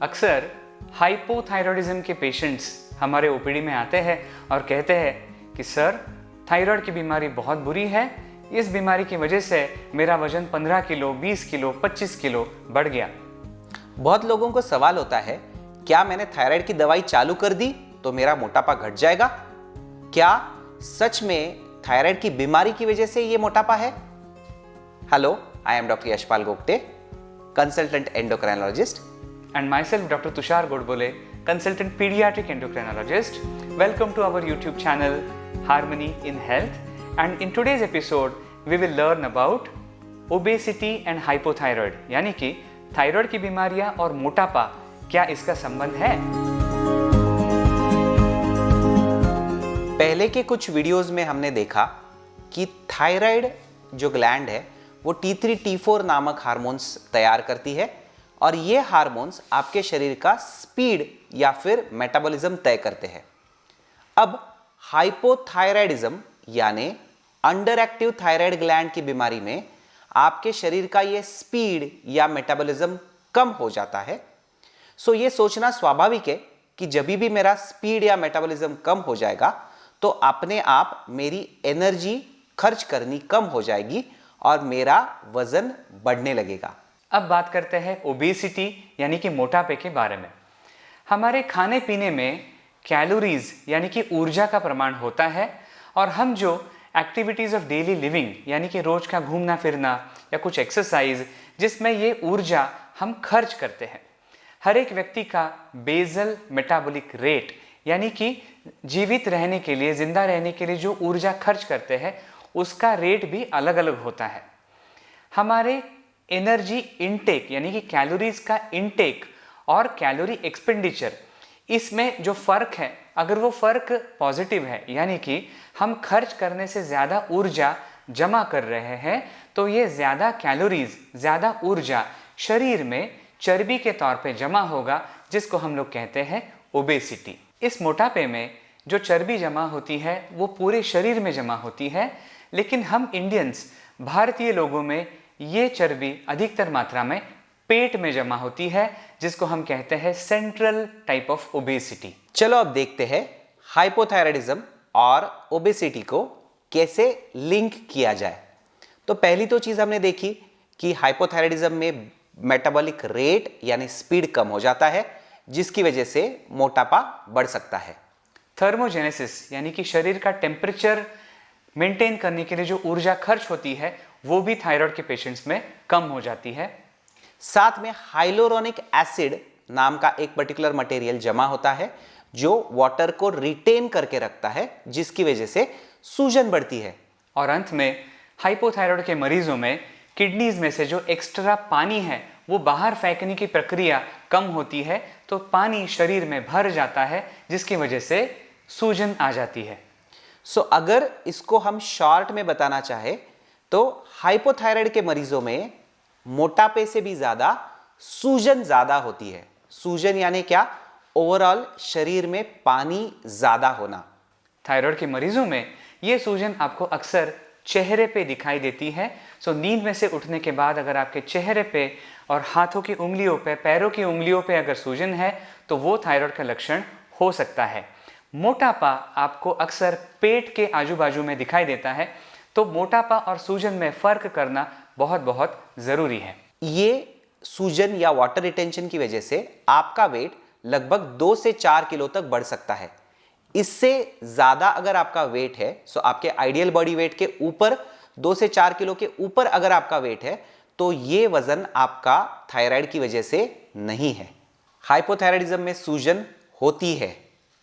अक्सर हाइपोथायरॉयडिज्म के पेशेंट्स हमारे ओपीडी में आते हैं और कहते हैं कि सर, थायराइड की बीमारी बहुत बुरी है। इस बीमारी की वजह से मेरा वजन 15 किलो, 20 किलो, 25 किलो बढ़ गया। बहुत लोगों को सवाल होता है, क्या मैंने थायराइड की दवाई चालू कर दी तो मेरा मोटापा घट जाएगा? क्या सच में थायराइड की बीमारी की वजह से ये मोटापा है? Hello, I am doctor Yashpal Gogate, consultant endocrinologist, And myself, Dr. Tushar Godbole, consultant pediatric endocrinologist. Welcome to our YouTube channel, Harmony in Health. And in today's episode, we will learn about obesity and hypothyroid, यानी कि thyroid की बीमारियां और मोटापा, क्या इसका संबंध है? पहले के कुछ वीडियोस में हमने देखा कि थायराइड जो ग्लैंड है वो T3, T4 नामक हार्मोन्स तैयार करती है और ये हार्मोन्स आपके शरीर का स्पीड या फिर मेटाबॉलिज्म तय करते हैं। अब हाइपोथायराइडिज्म यानी अंडर एक्टिव थायराइड ग्लैंड की बीमारी में आपके शरीर का ये स्पीड या मेटाबॉलिज्म कम हो जाता है। सो ये सोचना स्वाभाविक है कि जब भी मेरा स्पीड या मेटाबॉलिज्म कम हो जाएगा तो अपने आप मेरी एनर्जी खर्च करनी कम हो जाएगी और मेरा वजन बढ़ने लगेगा। अब बात करते हैं ओबेसिटी यानी कि मोटापे के बारे में। हमारे खाने पीने में कैलोरीज यानी कि ऊर्जा का प्रमाण होता है और हम जो एक्टिविटीज़ ऑफ डेली लिविंग यानी कि रोज का घूमना फिरना या कुछ एक्सरसाइज जिसमें ये ऊर्जा हम खर्च करते हैं, हर एक व्यक्ति का बेसल मेटाबॉलिक रेट यानी कि जीवित रहने के लिए, जिंदा रहने के लिए जो ऊर्जा खर्च करते हैं उसका रेट भी अलग अलग होता है। हमारे एनर्जी इनटेक यानी कि कैलोरीज का इनटेक और कैलोरी एक्सपेंडिचर, इसमें जो फर्क है, अगर वो फर्क पॉजिटिव है यानी कि हम खर्च करने से ज़्यादा ऊर्जा जमा कर रहे हैं तो ये ज़्यादा कैलोरीज, ज़्यादा ऊर्जा शरीर में चर्बी के तौर पे जमा होगा, जिसको हम लोग कहते हैं ओबेसिटी। इस मोटापे में जो चर्बी जमा होती है वो पूरे शरीर में जमा होती है, लेकिन हम इंडियंस, भारतीय लोगों में ये चर्बी अधिकतर मात्रा में पेट में जमा होती है, जिसको हम कहते हैं सेंट्रल टाइप ऑफ ओबेसिटी। चलो अब देखते हैं हाइपोथायराइडिज्म और ओबेसिटी को कैसे लिंक किया जाए। तो पहली तो चीज हमने देखी कि हाइपोथायराइडिज्म में मेटाबॉलिक रेट यानी स्पीड कम हो जाता है, जिसकी वजह से मोटापा बढ़ सकता है। थर्मोजेनेसिस यानी कि शरीर का टेम्परेचर मेंटेन करने के लिए जो ऊर्जा खर्च होती है वो भी थायराइड के पेशेंट्स में कम हो जाती है। साथ में हाइलोरोनिक एसिड नाम का एक पर्टिकुलर मटेरियल जमा होता है जो वाटर को रिटेन करके रखता है, जिसकी वजह से सूजन बढ़ती है। और अंत में हाइपोथायराइड के मरीजों में किडनीज में से जो एक्स्ट्रा पानी है वो बाहर फेंकने की प्रक्रिया कम होती है, तो पानी शरीर में भर जाता है, जिसकी वजह से सूजन आ जाती है। सो अगर इसको हम शॉर्ट में बताना चाहे तो हाइपोथायराइड के मरीजों में मोटापे से भी ज्यादा सूजन ज्यादा होती है। सूजन यानी क्या? ओवरऑल शरीर में पानी ज्यादा होना। थायराइड के मरीजों में ये सूजन आपको अक्सर चेहरे पे दिखाई देती है। सो नींद में से उठने के बाद अगर आपके चेहरे पे और हाथों की उंगलियों पे, पैरों की उंगलियों पे अगर सूजन है तो वो थायराइड का लक्षण हो सकता है। मोटापा आपको अक्सर पेट के आजू बाजू में दिखाई देता है, तो मोटापा और सूजन में फर्क करना बहुत बहुत जरूरी है। ये सूजन या वाटर रिटेंशन की वजह से आपका वेट लगभग 2 से 4 किलो तक बढ़ सकता है। इससे ज्यादा अगर आपका वेट है, सो आपके आइडियल बॉडी वेट के ऊपर 2 से 4 किलो के ऊपर अगर आपका वेट है तो ये वजन आपका थायराइड की वजह से नहीं है। हाइपोथायराइडिज्म में सूजन होती है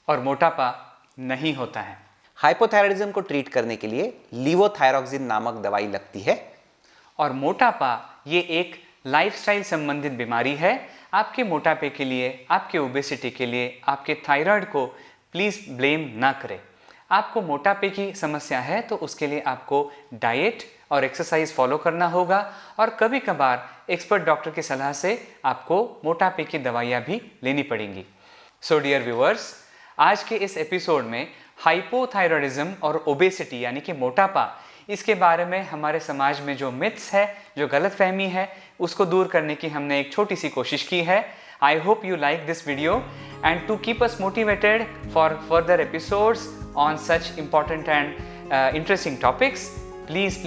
और मोटापा नहीं होता है। हाइपोथायराइडिज्म को ट्रीट करने के लिए लीवोथायरॉक्सिन नामक दवाई लगती है। और मोटापा ये एक लाइफस्टाइल संबंधित बीमारी है। आपके मोटापे के लिए, आपके ओबेसिटी के लिए, आपके थायराइड को प्लीज ब्लेम ना करें। आपको मोटापे की समस्या है तो उसके लिए आपको डाइट और एक्सरसाइज फॉलो करना होगा और कभी कभार एक्सपर्ट डॉक्टर की सलाह से आपको मोटापे की दवाइयाँ भी लेनी पड़ेंगी। सो डियर व्यूअर्स, आज के इस एपिसोड में हाइपोथायरॉयडिज्म और ओबेसिटी यानी कि मोटापा, इसके बारे में हमारे समाज में जो मिथ्स है, जो गलतफहमी है, उसको दूर करने की हमने एक छोटी सी कोशिश की है। I hope you like this video, and to keep us motivated for further episodes on such important and interesting topics, please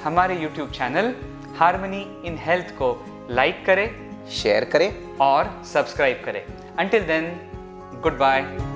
हमारे YouTube channel harmony in health को लाइक करें, शेयर करें और सब्सक्राइब करें. Until then, goodbye.